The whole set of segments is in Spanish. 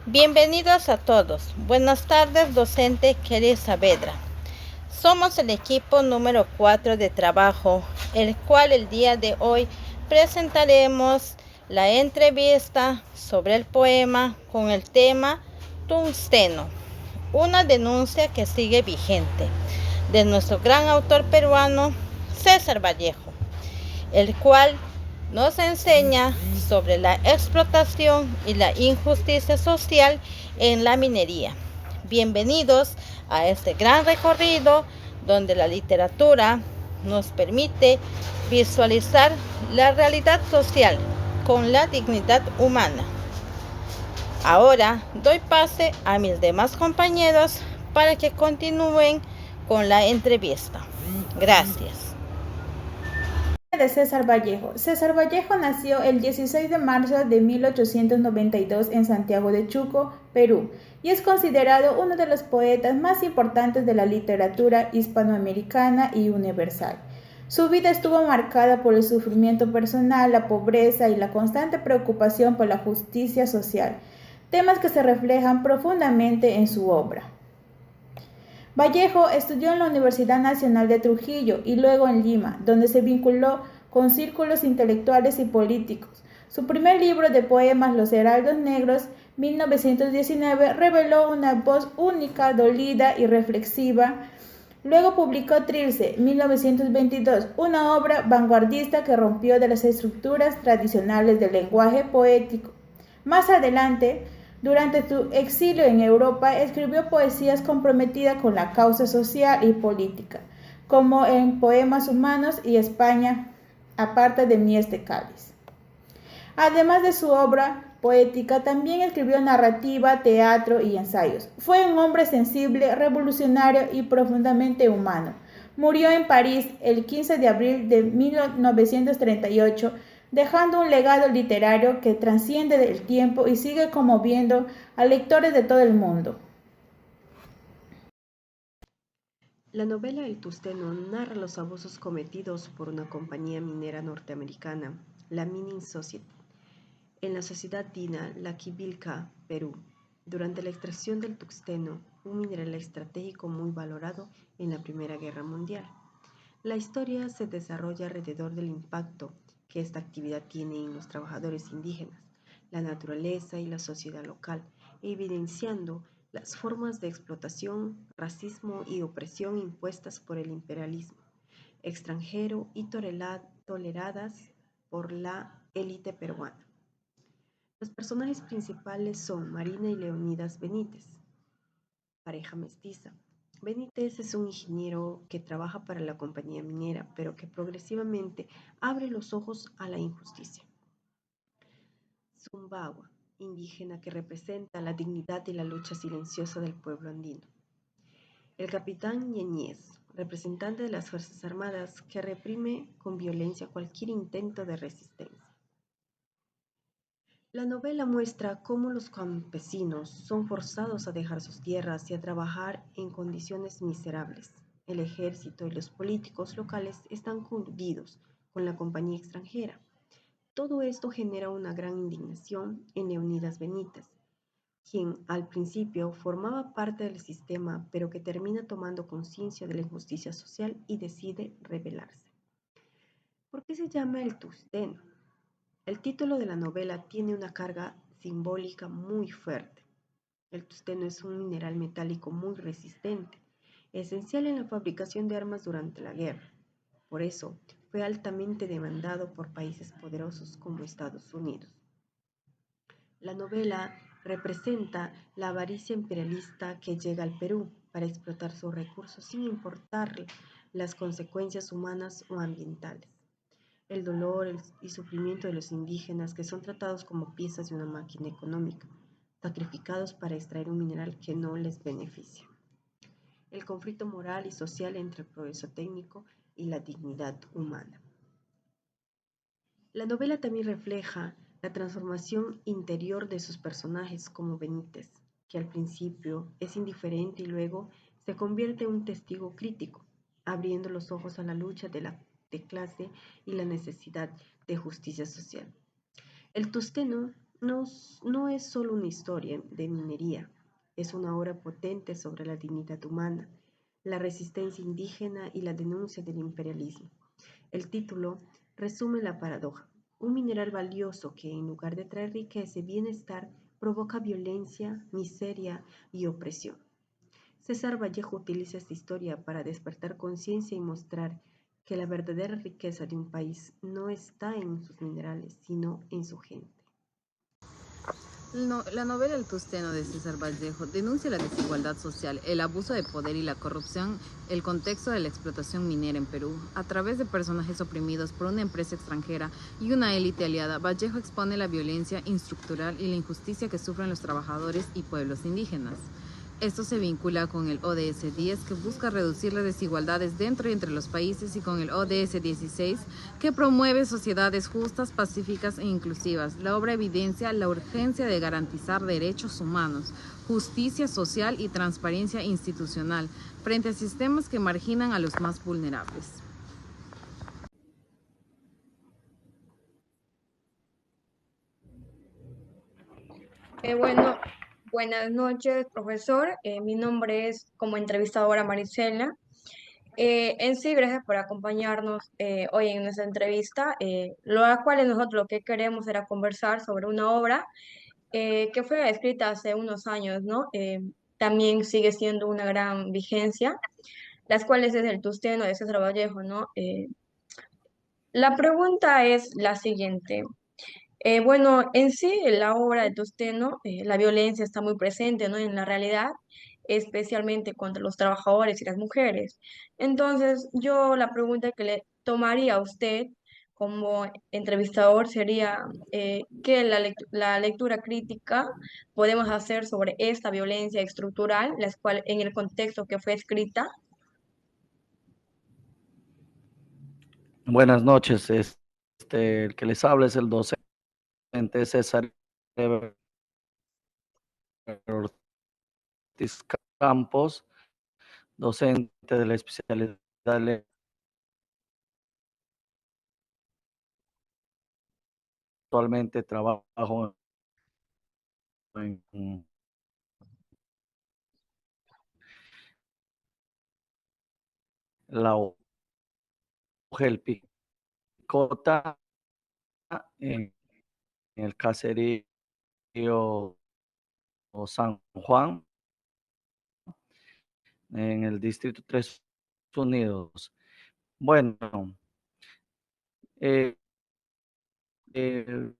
Bienvenidos a todos. Buenas tardes, docente Kelly Saavedra. Somos el equipo número 4 de trabajo, el cual el día de hoy presentaremos la entrevista sobre el poema con el tema Tungsteno, una denuncia que sigue vigente, de nuestro gran autor peruano César Vallejo, el cual nos enseña sobre la explotación y la injusticia social en la minería. Bienvenidos a este gran recorrido donde la literatura nos permite visualizar la realidad social con la dignidad humana. Ahora doy pase a mis demás compañeros para que continúen con la entrevista. Gracias. De César Vallejo. César Vallejo nació el 16 de marzo de 1892 en Santiago de Chuco, Perú, y es considerado uno de los poetas más importantes de la literatura hispanoamericana y universal. Su vida estuvo marcada por el sufrimiento personal, la pobreza y la constante preocupación por la justicia social, temas que se reflejan profundamente en su obra. Vallejo estudió en la Universidad Nacional de Trujillo y luego en Lima, donde se vinculó con círculos intelectuales y políticos. Su primer libro de poemas, Los Heraldos Negros, 1919, reveló una voz única, dolida y reflexiva. Luego publicó Trilce, 1922, una obra vanguardista que rompió de las estructuras tradicionales del lenguaje poético. Más adelante, durante su exilio en Europa, escribió poesías comprometidas con la causa social y política, como en Poemas Humanos y España, aparte de Mies de Cádiz. Además de su obra poética, también escribió narrativa, teatro y ensayos. Fue un hombre sensible, revolucionario y profundamente humano. Murió en París el 15 de abril de 1938, dejando un legado literario que trasciende el tiempo y sigue conmoviendo a lectores de todo el mundo. La novela El Tungsteno narra los abusos cometidos por una compañía minera norteamericana, la Mining Society, en la sociedad Dina, La Quivilca, Perú, durante la extracción del tungsteno, un mineral estratégico muy valorado en la Primera Guerra Mundial. La historia se desarrolla alrededor del impacto que esta actividad tiene en los trabajadores indígenas, la naturaleza y la sociedad local, evidenciando las formas de explotación, racismo y opresión impuestas por el imperialismo extranjero y toleradas por la élite peruana. Los personajes principales son Marina y Leonidas Benítez, pareja mestiza. Benítez es un ingeniero que trabaja para la compañía minera, pero que progresivamente abre los ojos a la injusticia. Zumbagua, indígena que representa la dignidad y la lucha silenciosa del pueblo andino. El capitán Ñeñez, representante de las Fuerzas Armadas que reprime con violencia cualquier intento de resistencia. La novela muestra cómo los campesinos son forzados a dejar sus tierras y a trabajar en condiciones miserables. El ejército y los políticos locales están coludidos con la compañía extranjera. Todo esto genera una gran indignación en Leonidas Benítez, quien al principio formaba parte del sistema, pero que termina tomando conciencia de la injusticia social y decide rebelarse. ¿Por qué se llama el tungsteno? El título de la novela tiene una carga simbólica muy fuerte. El tungsteno es un mineral metálico muy resistente, esencial en la fabricación de armas durante la guerra. Por eso, fue altamente demandado por países poderosos como Estados Unidos. La novela representa la avaricia imperialista que llega al Perú para explotar sus recursos sin importar las consecuencias humanas o ambientales. El dolor y sufrimiento de los indígenas que son tratados como piezas de una máquina económica, sacrificados para extraer un mineral que no les beneficia. El conflicto moral y social entre el progreso técnico y la dignidad humana. La novela también refleja la transformación interior de sus personajes como Benítez, que al principio es indiferente y luego se convierte en un testigo crítico, abriendo los ojos a la lucha de clase y la necesidad de justicia social. El tungsteno no es solo una historia de minería, es una obra potente sobre la dignidad humana, la resistencia indígena y la denuncia del imperialismo. El título resume la paradoja. Un mineral valioso que en lugar de traer riqueza y bienestar provoca violencia, miseria y opresión. César Vallejo utiliza esta historia para despertar conciencia y mostrar que la verdadera riqueza de un país no está en sus minerales, sino en su gente. La novela El Tusteno de César Vallejo denuncia la desigualdad social, el abuso de poder y la corrupción, el contexto de la explotación minera en Perú. A través de personajes oprimidos por una empresa extranjera y una élite aliada, Vallejo expone la violencia estructural y la injusticia que sufren los trabajadores y pueblos indígenas. Esto se vincula con el ODS 10, que busca reducir las desigualdades dentro y entre los países, y con el ODS 16, que promueve sociedades justas, pacíficas e inclusivas. La obra evidencia la urgencia de garantizar derechos humanos, justicia social y transparencia institucional frente a sistemas que marginan a los más vulnerables. Bueno, buenas noches, profesor. Mi nombre es como entrevistadora Marisela. En sí, gracias por acompañarnos hoy en nuestra entrevista, lo cual nosotros lo que queremos era conversar sobre una obra que fue escrita hace unos años, ¿no? También sigue siendo una gran vigencia, las cuales es El Tusteno de César Vallejo, ¿no? La pregunta es la siguiente. Bueno, en sí, en la obra de Tusteno, la violencia está muy presente, ¿no? En la realidad, especialmente contra los trabajadores y las mujeres. Entonces, yo la pregunta que le tomaría a usted como entrevistador sería, ¿qué la lectura crítica podemos hacer sobre esta violencia estructural, la cual en el contexto que fue escrita? Buenas noches. El que les habla es el docente César Ortiz Campos, docente de la especialidad de actualmente trabajo en la UGEL Picota, en el caserío San Juan, en el distrito Tres Unidos. Bueno, eh, eh,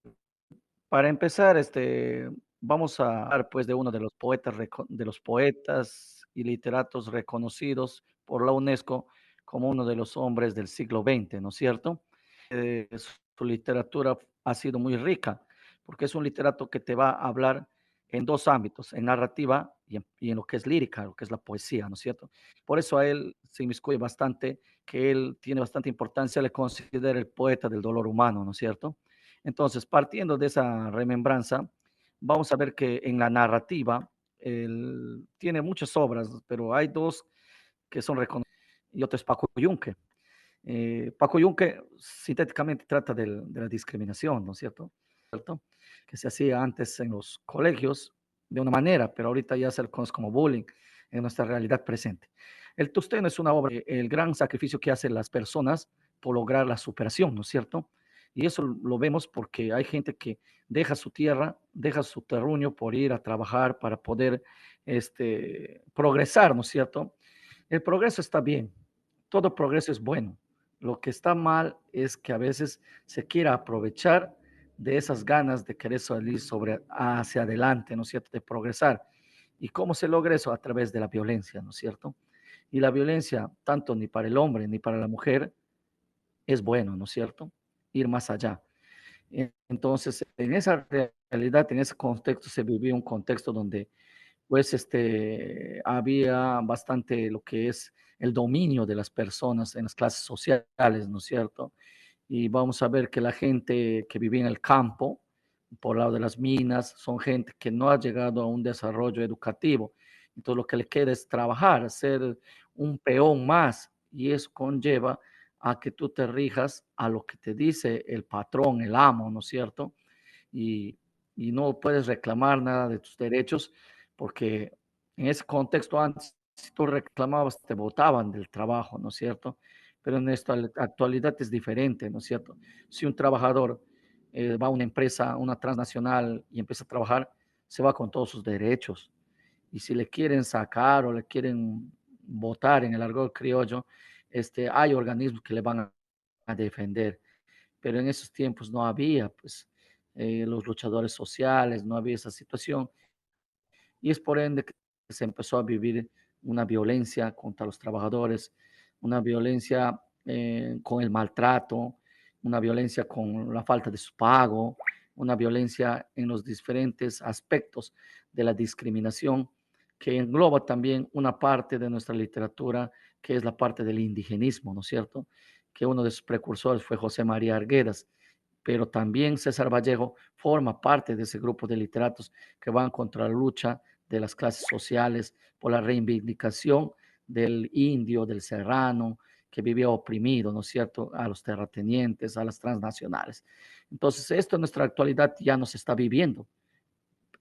para empezar, vamos a hablar pues de uno de los poetas y literatos reconocidos por la UNESCO como uno de los hombres del siglo XX, ¿no es cierto? Su literatura ha sido muy rica, porque es un literato que te va a hablar en dos ámbitos, en narrativa y en lo que es lírica, lo que es la poesía, ¿no es cierto? Por eso a él se inmiscuye bastante, que él tiene bastante importancia, le considera el poeta del dolor humano, ¿no es cierto? Entonces, partiendo de esa remembranza, vamos a ver que en la narrativa, él tiene muchas obras, pero hay dos que son reconocidas, y otro es Paco Yunque. Paco Yunque sintéticamente trata de la discriminación, ¿no es cierto? ¿Cierto? Que se hacía antes en los colegios de una manera, pero ahorita ya se le conoce como bullying en nuestra realidad presente. El Tusteno es una obra, el gran sacrificio que hacen las personas por lograr la superación, ¿no es cierto? Y eso lo vemos porque hay gente que deja su tierra, deja su terruño por ir a trabajar para poder progresar, ¿no es cierto? El progreso está bien, todo progreso es bueno. Lo que está mal es que a veces se quiera aprovechar de esas ganas de querer salir hacia adelante, ¿no es cierto?, de progresar. ¿Y cómo se logra eso? A través de la violencia, ¿no es cierto? Y la violencia, tanto ni para el hombre ni para la mujer, es bueno, ¿no es cierto? Ir más allá. Entonces, en esa realidad, en ese contexto, se vivía un contexto donde pues había bastante lo que es el dominio de las personas en las clases sociales, ¿no es cierto? Y vamos a ver que la gente que vivía en el campo, por lado de las minas, son gente que no ha llegado a un desarrollo educativo. Entonces lo que le queda es trabajar, ser un peón más, y eso conlleva a que tú te rijas a lo que te dice el patrón, el amo, ¿no es cierto? Y, y no puedes reclamar nada de tus derechos porque en ese contexto antes, si tú reclamabas, te botaban del trabajo, ¿no es cierto? Pero en esta actualidad es diferente, ¿no es cierto? Si un trabajador va a una empresa, una transnacional y empieza a trabajar, se va con todos sus derechos. Y si le quieren sacar o le quieren votar en el argot criollo, hay organismos que le van a defender. Pero en esos tiempos no había, pues, los luchadores sociales, no había esa situación y es por ende que se empezó a vivir una violencia contra los trabajadores, una violencia con el maltrato, una violencia con la falta de su pago, una violencia en los diferentes aspectos de la discriminación que engloba también una parte de nuestra literatura que es la parte del indigenismo, ¿no es cierto? Que uno de sus precursores fue José María Arguedas, pero también César Vallejo forma parte de ese grupo de literatos que van contra la lucha de las clases sociales por la reivindicación del indio, del serrano, que vivía oprimido, ¿no es cierto?, a los terratenientes, a las transnacionales. Entonces, esto en nuestra actualidad ya no se está viviendo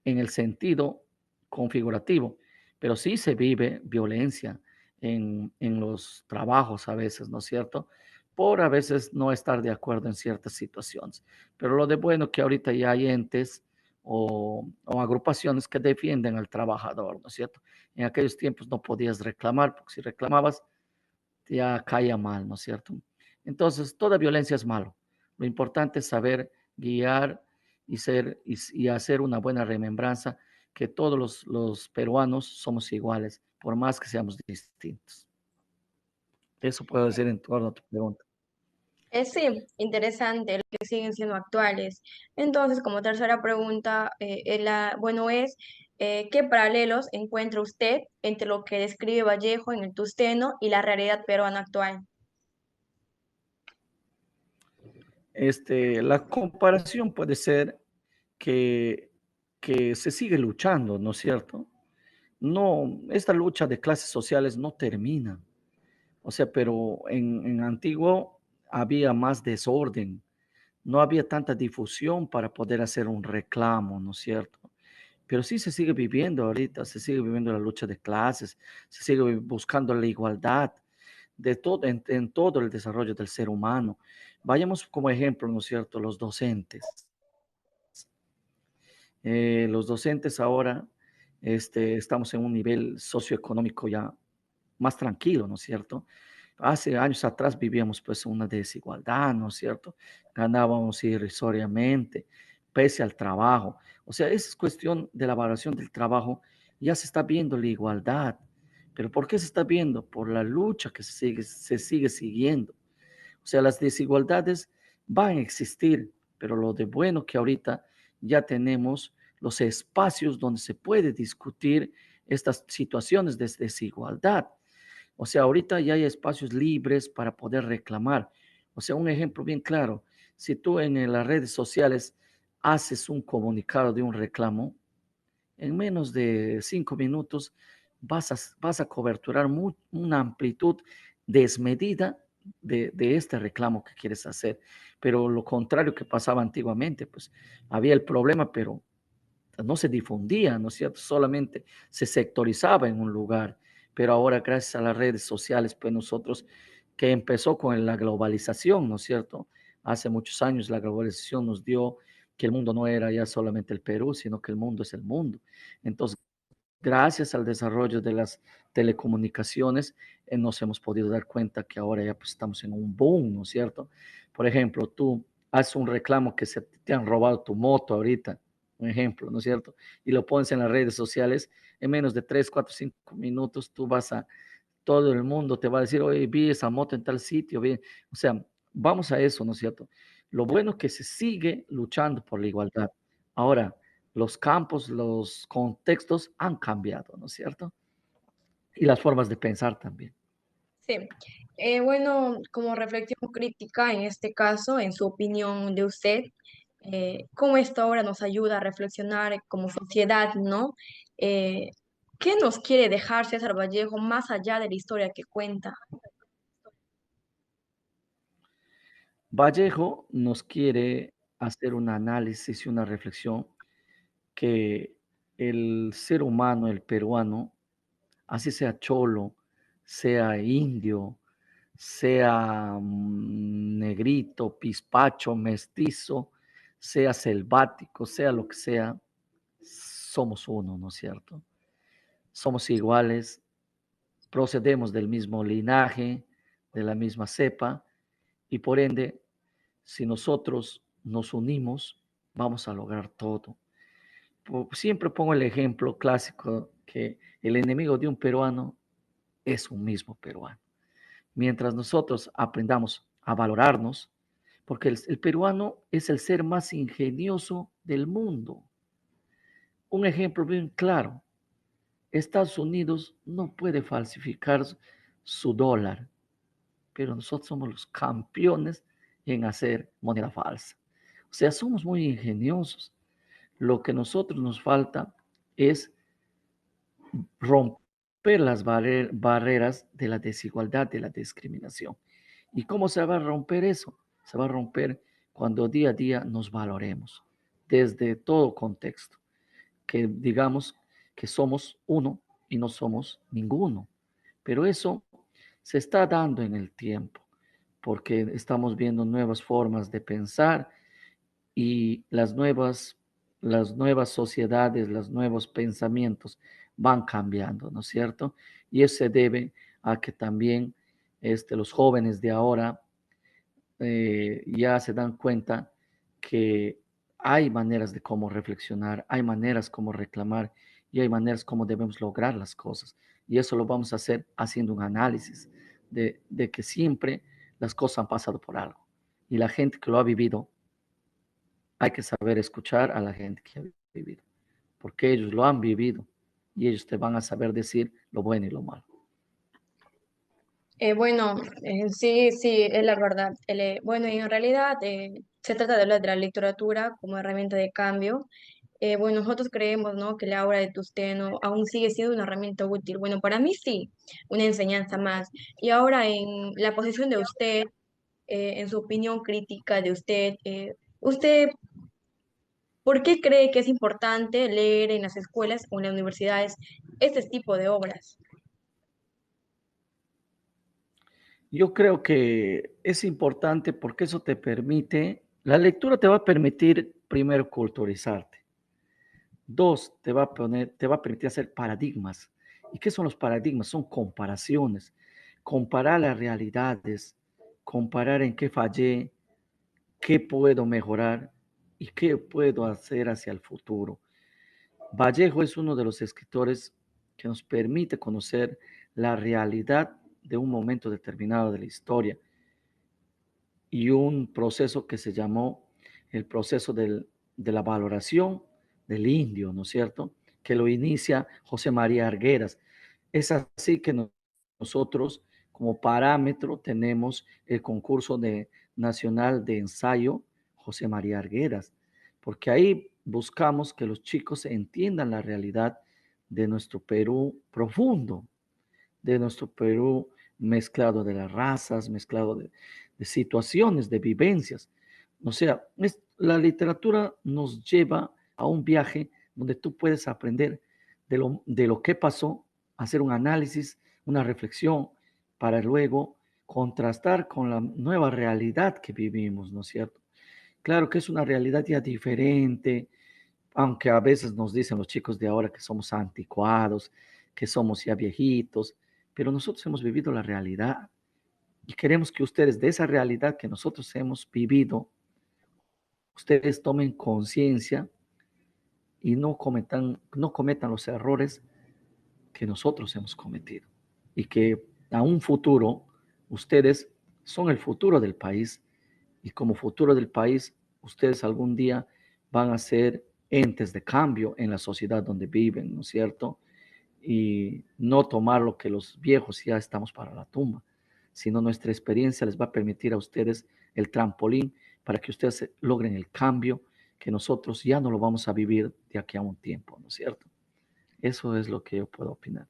en el sentido configurativo, pero sí se vive violencia en los trabajos a veces, ¿no es cierto? Por a veces no estar de acuerdo en ciertas situaciones. Pero lo de bueno que ahorita ya hay entes o agrupaciones que defienden al trabajador, ¿no es cierto? En aquellos tiempos no podías reclamar, porque si reclamabas ya caía mal, ¿no es cierto? Entonces, toda violencia es malo. Lo importante es saber guiar y hacer una buena remembranza que todos los peruanos somos iguales, por más que seamos distintos. Eso puedo decir en torno a tu pregunta. Sí, interesante, los que siguen siendo actuales. Entonces, como tercera pregunta, bueno, ¿qué paralelos encuentra usted entre lo que describe Vallejo en el Tusteno y la realidad peruana actual? La comparación puede ser que, que se sigue luchando, ¿no es cierto? No, esta lucha de clases sociales no termina. O sea, pero en antiguo había más desorden, no había tanta difusión para poder hacer un reclamo, ¿no es cierto? Pero sí se sigue viviendo ahorita, se sigue viviendo la lucha de clases, se sigue buscando la igualdad de todo, en todo el desarrollo del ser humano. Vayamos como ejemplo, ¿no es cierto? Los docentes. Los docentes ahora estamos en un nivel socioeconómico ya más tranquilo, ¿no es cierto? Hace años atrás vivíamos pues una desigualdad, ¿no es cierto? Ganábamos irrisoriamente, pese al trabajo. O sea, esa es cuestión de la valoración del trabajo. Ya se está viendo la igualdad. ¿Pero por qué se está viendo? Por la lucha que se sigue siguiendo. O sea, las desigualdades van a existir, pero lo de bueno que ahorita ya tenemos los espacios donde se puede discutir estas situaciones de desigualdad. O sea, ahorita ya hay espacios libres para poder reclamar. O sea, un ejemplo bien claro, si tú en las redes sociales haces un comunicado de un reclamo, en menos de 5 minutos vas a coberturar una amplitud desmedida de este reclamo que quieres hacer. Pero lo contrario que pasaba antiguamente, pues había el problema, pero no se difundía, ¿no es cierto? Solamente se sectorizaba en un lugar. Pero ahora, gracias a las redes sociales, pues nosotros, que empezó con la globalización, ¿no es cierto? Hace muchos años la globalización nos dio que el mundo no era ya solamente el Perú, sino que el mundo es el mundo. Entonces, gracias al desarrollo de las telecomunicaciones, nos hemos podido dar cuenta que ahora ya pues, estamos en un boom, ¿no es cierto? Por ejemplo, tú haces un reclamo que se te han robado tu moto ahorita, un ejemplo, ¿no es cierto? Y lo pones en las redes sociales, en menos de 3, 4, 5 minutos, todo el mundo te va a decir, oye, vi esa moto en tal sitio, vi. O sea, vamos a eso, ¿no es cierto? Lo bueno es que se sigue luchando por la igualdad. Ahora, los campos, los contextos han cambiado, ¿no es cierto? Y las formas de pensar también. Sí, bueno, como reflexión crítica en este caso, en su opinión de usted, ¿cómo esto ahora nos ayuda a reflexionar como sociedad, ¿no? Eh, ¿Qué nos quiere dejar César Vallejo más allá de la historia que cuenta? Vallejo nos quiere hacer un análisis y una reflexión que el ser humano, el peruano, así sea cholo, sea indio, sea negrito, pispacho, mestizo, sea selvático, sea lo que sea, somos uno, ¿no es cierto? Somos iguales, procedemos del mismo linaje, de la misma cepa, y por ende, si nosotros nos unimos, vamos a lograr todo. Siempre pongo el ejemplo clásico que el enemigo de un peruano es un mismo peruano. Mientras nosotros aprendamos a valorarnos, porque el peruano es el ser más ingenioso del mundo. Un ejemplo bien claro, Estados Unidos no puede falsificar su dólar, pero nosotros somos los campeones en hacer moneda falsa. O sea, somos muy ingeniosos. Lo que a nosotros nos falta es romper las barreras de la desigualdad, de la discriminación. ¿Y cómo se va a romper eso? Se va a romper cuando día a día nos valoremos desde todo contexto, que digamos que somos uno y no somos ninguno. Pero eso se está dando en el tiempo, porque estamos viendo nuevas formas de pensar y las nuevas sociedades, los nuevos pensamientos van cambiando, ¿no es cierto? Y eso se debe a que también los jóvenes de ahora ya se dan cuenta que hay maneras de cómo reflexionar, hay maneras como reclamar y hay maneras como debemos lograr las cosas. Y eso lo vamos a hacer haciendo un análisis de que siempre las cosas han pasado por algo. Y la gente que lo ha vivido, hay que saber escuchar a la gente que ha vivido, porque ellos lo han vivido y ellos te van a saber decir lo bueno y lo malo. Bueno, sí, sí, es la verdad. Bueno, y en realidad se trata de la literatura como herramienta de cambio. Bueno, nosotros creemos, ¿no?, que la obra de Tusteno aún sigue siendo una herramienta útil. Bueno, para mí sí, una enseñanza más. Y ahora en la posición de usted, en su opinión crítica de usted, ¿usted por qué cree que es importante leer en las escuelas o en las universidades este tipo de obras? Yo creo que es importante porque eso te permite, la lectura te va a permitir primero culturizarte. Dos, te va a permitir hacer paradigmas. ¿Y qué son los paradigmas? Son comparaciones. Comparar las realidades, comparar en qué fallé, qué puedo mejorar y qué puedo hacer hacia el futuro. Vallejo es uno de los escritores que nos permite conocer la realidad de un momento determinado de la historia y un proceso que se llamó el proceso de la valoración del indio, ¿no es cierto? Que lo inicia José María Argueras. Es así que nosotros como parámetro tenemos el concurso nacional de ensayo José María Argueras, porque ahí buscamos que los chicos entiendan la realidad de nuestro Perú profundo, de nuestro Perú mezclado de las razas, mezclado de situaciones, de vivencias. O sea, la literatura nos lleva a un viaje donde tú puedes aprender de lo que pasó, hacer un análisis, una reflexión, para luego contrastar con la nueva realidad que vivimos, ¿no es cierto? Claro que es una realidad ya diferente, aunque a veces nos dicen los chicos de ahora que somos anticuados, que somos ya viejitos, pero nosotros hemos vivido la realidad y queremos que ustedes de esa realidad que nosotros hemos vivido, ustedes tomen conciencia y no cometan los errores que nosotros hemos cometido y que a un futuro ustedes son el futuro del país y como futuro del país ustedes algún día van a ser entes de cambio en la sociedad donde viven, ¿no es cierto? Y no tomar lo que los viejos ya estamos para la tumba, sino nuestra experiencia les va a permitir a ustedes el trampolín para que ustedes logren el cambio que nosotros ya no lo vamos a vivir de aquí a un tiempo, ¿no es cierto? Eso es lo que yo puedo opinar.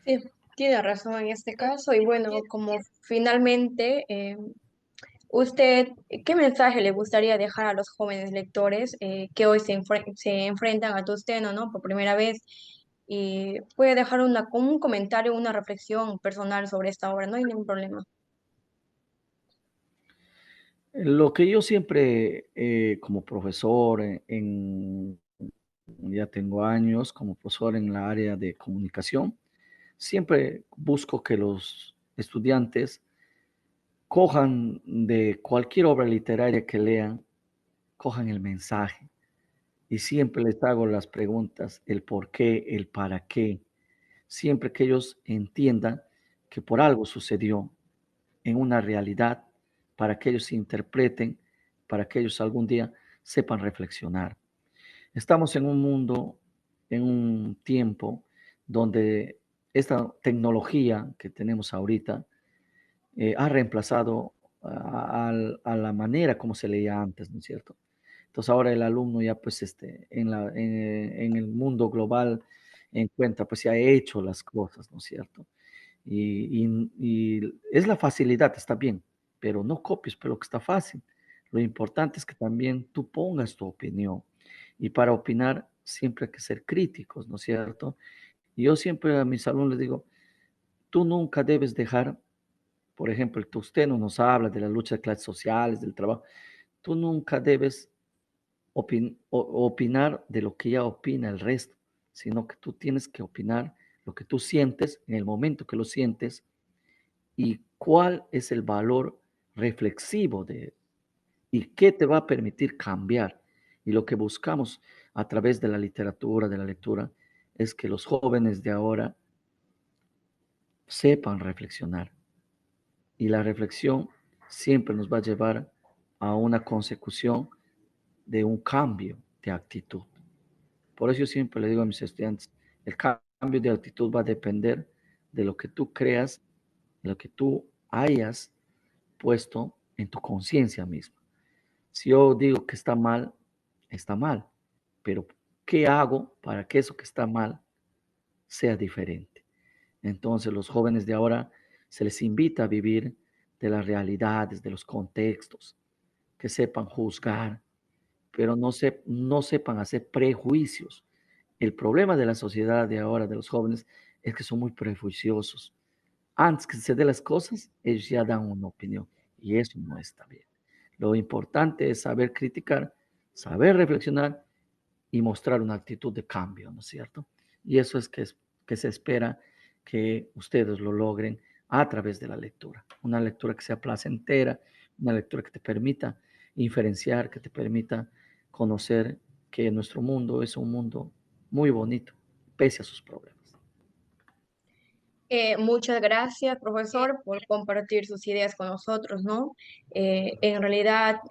Sí, tiene razón en este caso. Y bueno, como finalmente ¿Usted qué mensaje le gustaría dejar a los jóvenes lectores que hoy se enfrentan a Tusteno, ¿no? Por primera vez? Y puede dejar un comentario, una reflexión personal sobre esta obra, no hay ningún problema. Lo que yo siempre, como profesor ya tengo años como profesor en la área de comunicación, siempre busco que los estudiantes cojan de cualquier obra literaria que lean, cojan el mensaje. Y siempre les hago las preguntas, el por qué, el para qué. Siempre que ellos entiendan que por algo sucedió en una realidad, para que ellos interpreten, para que ellos algún día sepan reflexionar. Estamos en un mundo, en un tiempo donde esta tecnología que tenemos ahorita ha reemplazado a la manera como se leía antes, ¿no es cierto? Entonces ahora el alumno ya pues en el mundo global encuentra, pues se ha hecho las cosas, ¿no es cierto? Y es la facilidad, está bien, pero no copies por lo que está fácil. Lo importante es que también tú pongas tu opinión. Y para opinar siempre hay que ser críticos, ¿no es cierto? Y yo siempre a mis alumnos les digo, tú nunca debes dejar, por ejemplo, usted no nos habla de la lucha de clases sociales, del trabajo, tú nunca debes opinar de lo que ya opina el resto, sino que tú tienes que opinar lo que tú sientes en el momento que lo sientes y cuál es el valor reflexivo de y qué te va a permitir cambiar. Y lo que buscamos a través de la literatura, de la lectura, es que los jóvenes de ahora sepan reflexionar. Y la reflexión siempre nos va a llevar a una consecución de un cambio de actitud. Por eso yo siempre le digo a mis estudiantes, el cambio de actitud va a depender de lo que tú creas, de lo que tú hayas puesto en tu conciencia misma. Si yo digo que está mal, pero ¿qué hago para que eso que está mal sea diferente? Entonces los jóvenes de ahora se les invita a vivir de las realidades, de los contextos, que sepan juzgar, pero no sepan hacer prejuicios. El problema de la sociedad de ahora, de los jóvenes, es que son muy prejuiciosos. Antes que se den las cosas, ellos ya dan una opinión y eso no está bien. Lo importante es saber criticar, saber reflexionar y mostrar una actitud de cambio, ¿no es cierto? Y eso es que se espera que ustedes lo logren a través de la lectura. Una lectura que sea placentera, una lectura que te permita inferenciar, que te permita conocer que nuestro mundo es un mundo muy bonito, pese a sus problemas. Muchas gracias, profesor, por compartir sus ideas con nosotros, ¿no? En realidad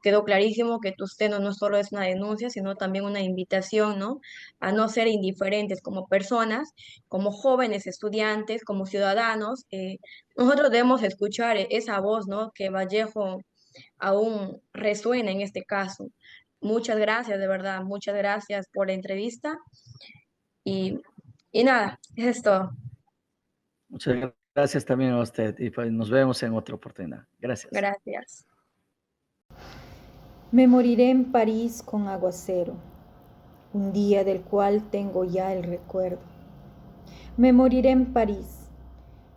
quedó clarísimo que Tusteno no solo es una denuncia, sino también una invitación, ¿no? A no ser indiferentes como personas, como jóvenes estudiantes, como ciudadanos. Nosotros debemos escuchar esa voz, ¿no? Que Vallejo aún resuena en este caso. Muchas gracias, de verdad, muchas gracias por la entrevista y, y nada, eso es todo. Muchas gracias también a usted y pues nos vemos en otra oportunidad. Gracias. Gracias. Me moriré en París con aguacero, un día del cual tengo ya el recuerdo. Me moriré en París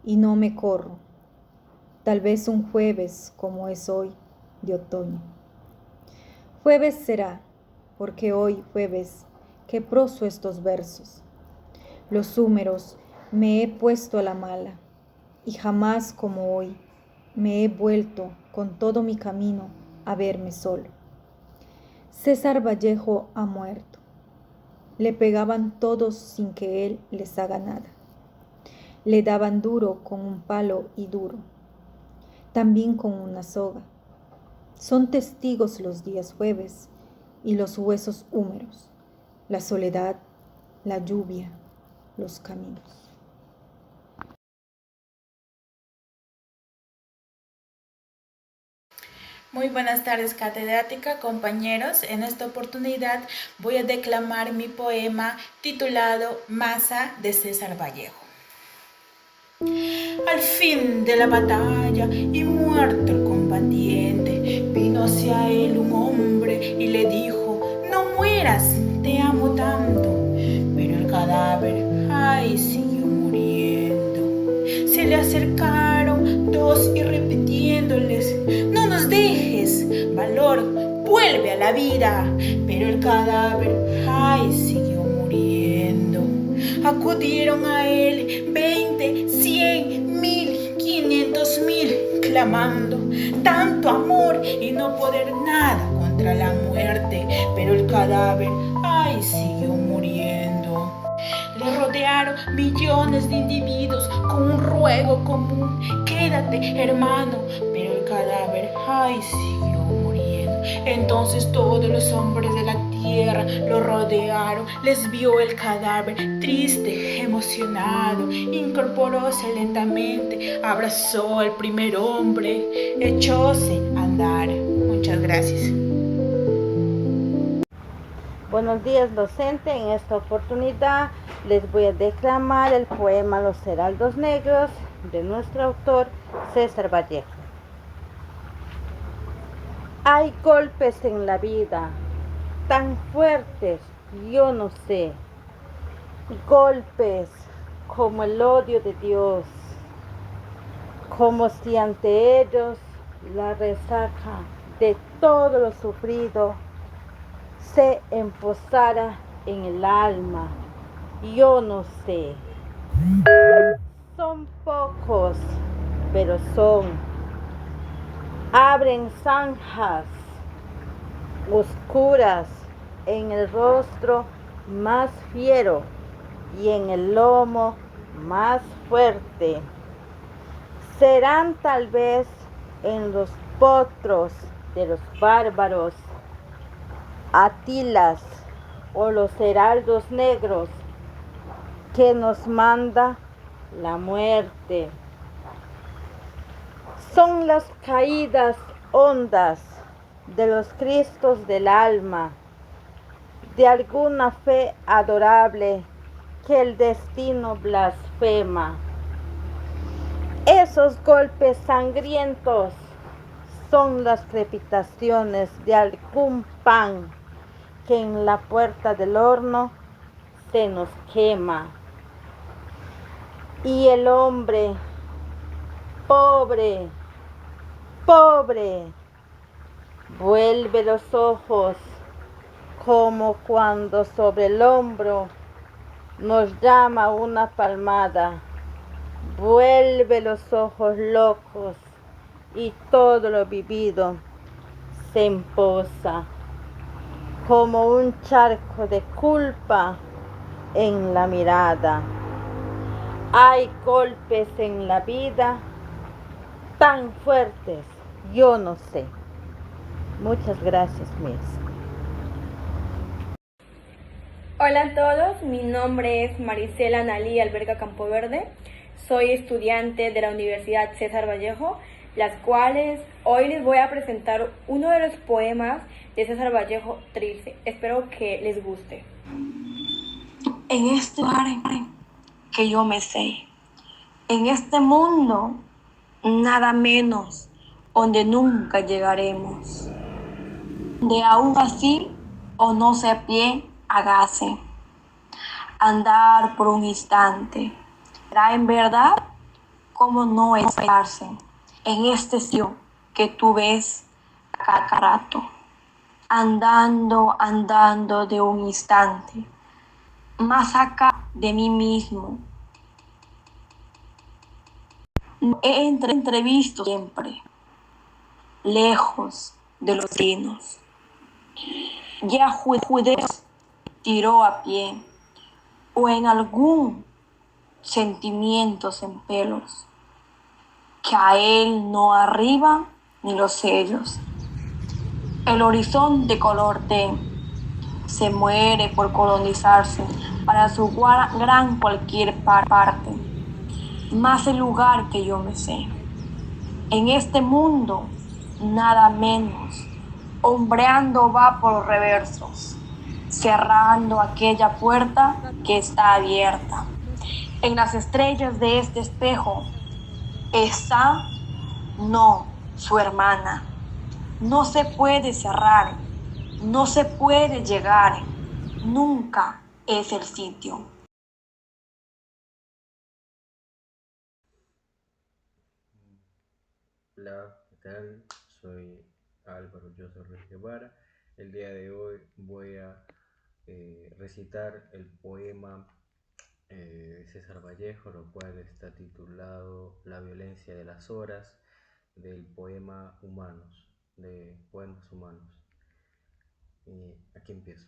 y no me corro, tal vez un jueves como es hoy de otoño. Jueves será, porque hoy jueves que proso estos versos. Los húmeros me he puesto a la mala y jamás como hoy me he vuelto con todo mi camino a verme solo. César Vallejo ha muerto. Le pegaban todos sin que él les haga nada. Le daban duro con un palo y duro, también con una soga. Son testigos los días jueves y los huesos húmeros, la soledad, la lluvia, los caminos. Muy buenas tardes, catedrática, compañeros. En esta oportunidad voy a declamar mi poema titulado Masa de César Vallejo. Al fin de la batalla y muerto el combate, combatiente. Vino hacia él un hombre y le dijo: no mueras, te amo tanto. Pero el cadáver, ay, siguió muriendo. Se le acercaron dos y repitiéndoles: no nos dejes, valor, vuelve a la vida. Pero el cadáver, ay, siguió muriendo. Acudieron a él 20, 100, 1000, 500,000, clamando tanto amor y no poder nada contra la muerte. Pero el cadáver, ay, siguió muriendo. Le rodearon millones de individuos con un ruego común: quédate, hermano. Pero el cadáver, ay, siguió muriendo. Entonces todos los hombres de la tierra lo rodearon, les vio el cadáver, triste, emocionado, incorporóse lentamente, abrazó al primer hombre, echóse a andar. Muchas gracias. Buenos días, docente. En esta oportunidad les voy a declamar el poema Los Heraldos Negros de nuestro autor César Vallejo. Hay golpes en la vida tan fuertes, yo no sé, golpes como el odio de Dios, como si ante ellos la resaca de todo lo sufrido se emposara en el alma, yo no sé. Son pocos, pero son. Abren zanjas oscuras en el rostro más fiero y en el lomo más fuerte. Serán tal vez en los potros de los bárbaros, Atilas o los heraldos negros que nos manda la muerte. Son las caídas hondas de los Cristos del alma, de alguna fe adorable que el destino blasfema. Esos golpes sangrientos son las crepitaciones de algún pan que en la puerta del horno se nos quema. Y el hombre, pobre, pobre, vuelve los ojos como cuando sobre el hombro nos llama una palmada. Vuelve los ojos locos y todo lo vivido se empoza como un charco de culpa en la mirada. Hay golpes en la vida tan fuertes, yo no sé. Muchas gracias, Miss. Hola a todos, mi nombre es Marisela Analí Alberga Campoverde. Soy estudiante de la Universidad César Vallejo, las cuales hoy les voy a presentar uno de los poemas de César Vallejo, Trilce. Espero que les guste. En este lugar que yo me sé, en este mundo, nada menos, donde nunca llegaremos, de aún así o no se a pie hágase, andar por un instante, será en verdad como no esperarse, en este sitio que tú ves a cada rato, andando de un instante, más acá de mí mismo. He entrevisto siempre, lejos de los dinos. Ya Judeos tiró a pie, o en algún sentimientos en pelos, que a él no arriba ni los sellos. El horizonte color té se muere por colonizarse para su gran cualquier parte, más el lugar que yo me sé. En este mundo, nada menos, hombreando va por reversos, cerrando aquella puerta que está abierta. En las estrellas de este espejo está, no, su hermana. No se puede cerrar, no se puede llegar, nunca es el sitio. Hola, ¿qué tal? Soy Álvaro José Ruiz Guevara. El día de hoy voy a recitar el poema de César Vallejo, lo cual está titulado La violencia de las horas, del poema Humanos, de Poemas Humanos. Aquí empiezo.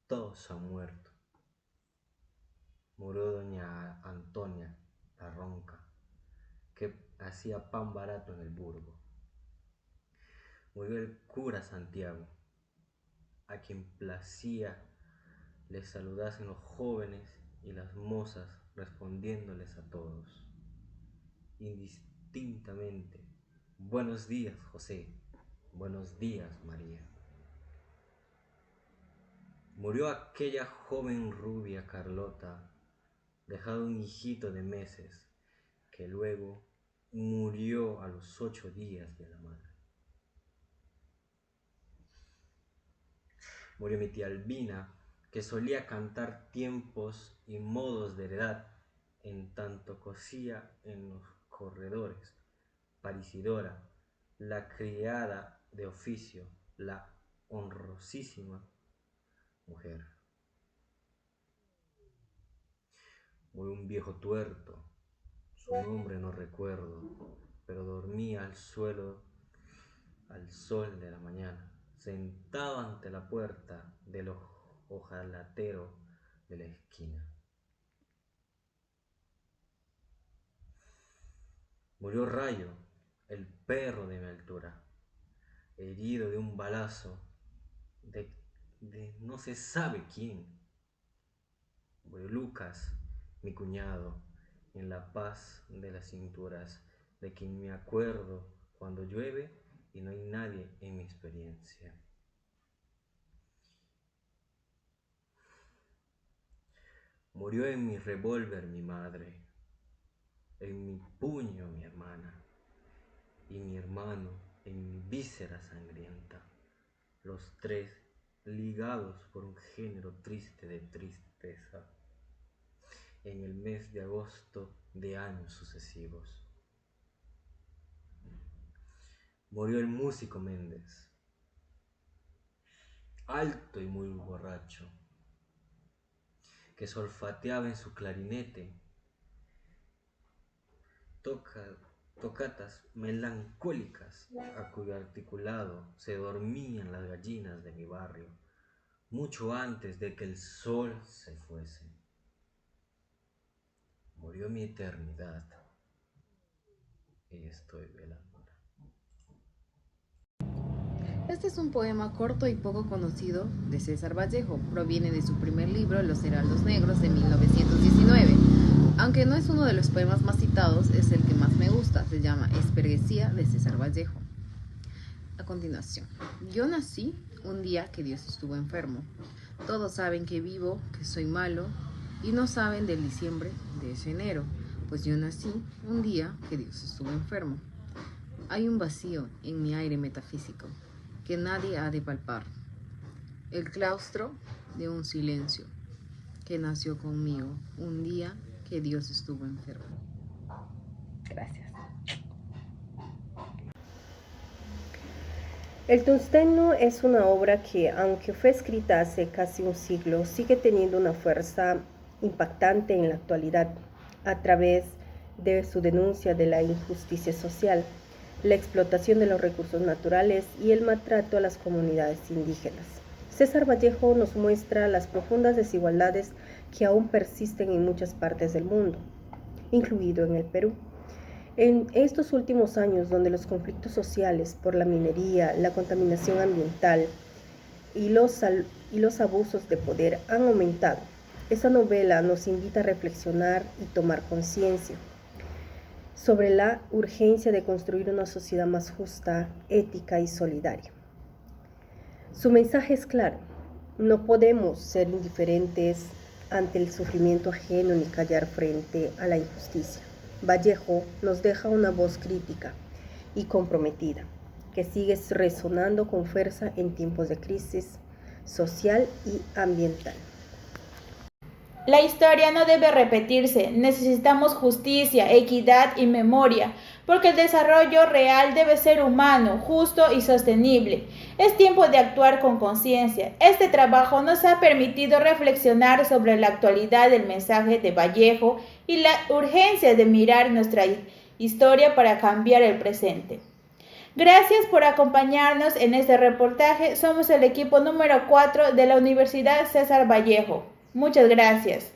Todos han muerto. Murió doña Antonia, la ronca, que hacía pan barato en el burgo. Murió el cura Santiago, a quien placía les saludasen los jóvenes y las mozas respondiéndoles a todos, indistintamente: buenos días, José, buenos días, María. Murió aquella joven rubia Carlota, dejado un hijito de meses, que luego murió a los 8 días de la madre. Murió mi tía Albina, que solía cantar tiempos y modos de heredad, en tanto cosía en los corredores. Parisidora, la criada de oficio, la honrosísima mujer. Murió un viejo tuerto, su nombre no recuerdo, pero dormía al suelo al sol de la mañana, sentado ante la puerta del ojalatero de la esquina. Murió Rayo, el perro de mi altura, herido de un balazo de no se sabe quién. Murió Lucas, mi cuñado, en la paz de las cinturas, de quien me acuerdo cuando llueve y no hay nadie en mi experiencia. Murió en mi revólver mi madre, en mi puño mi hermana, y mi hermano en mi víscera sangrienta, los tres ligados por un género triste de tristeza, en el mes de agosto de años sucesivos. Murió el músico Méndez, alto y muy borracho, que solfateaba en su clarinete tocatas melancólicas, a cuyo articulado se dormían las gallinas de mi barrio, mucho antes de que el sol se fuese. Murió mi eternidad y estoy velándola. Este es un poema corto y poco conocido de César Vallejo. Proviene de su primer libro, Los Heraldos Negros, de 1919. Aunque no es uno de los poemas más citados, es el que más me gusta. Se llama Esperguesía, de César Vallejo. A continuación, yo nací un día que Dios estuvo enfermo. Todos saben que vivo, que soy malo, y no saben del diciembre de ese enero, pues yo nací un día que Dios estuvo enfermo. Hay un vacío en mi aire metafísico que nadie ha de palpar. El claustro de un silencio que nació conmigo un día que Dios estuvo enfermo. Gracias. El tungsteno es una obra que, aunque fue escrita hace casi un siglo, sigue teniendo una fuerza impactante en la actualidad a través de su denuncia de la injusticia social, la explotación de los recursos naturales y el maltrato a las comunidades indígenas. César Vallejo nos muestra las profundas desigualdades que aún persisten en muchas partes del mundo, incluido en el Perú. En estos últimos años, donde los conflictos sociales por la minería, la contaminación ambiental y los abusos de poder han aumentado, esta novela nos invita a reflexionar y tomar conciencia sobre la urgencia de construir una sociedad más justa, ética y solidaria. Su mensaje es claro: no podemos ser indiferentes ante el sufrimiento ajeno ni callar frente a la injusticia. Vallejo nos deja una voz crítica y comprometida, que sigue resonando con fuerza en tiempos de crisis social y ambiental. La historia no debe repetirse, necesitamos justicia, equidad y memoria, porque el desarrollo real debe ser humano, justo y sostenible. Es tiempo de actuar con conciencia. Este trabajo nos ha permitido reflexionar sobre la actualidad del mensaje de Vallejo y la urgencia de mirar nuestra historia para cambiar el presente. Gracias por acompañarnos en este reportaje. Somos el equipo número 4 de la Universidad César Vallejo. Muchas gracias.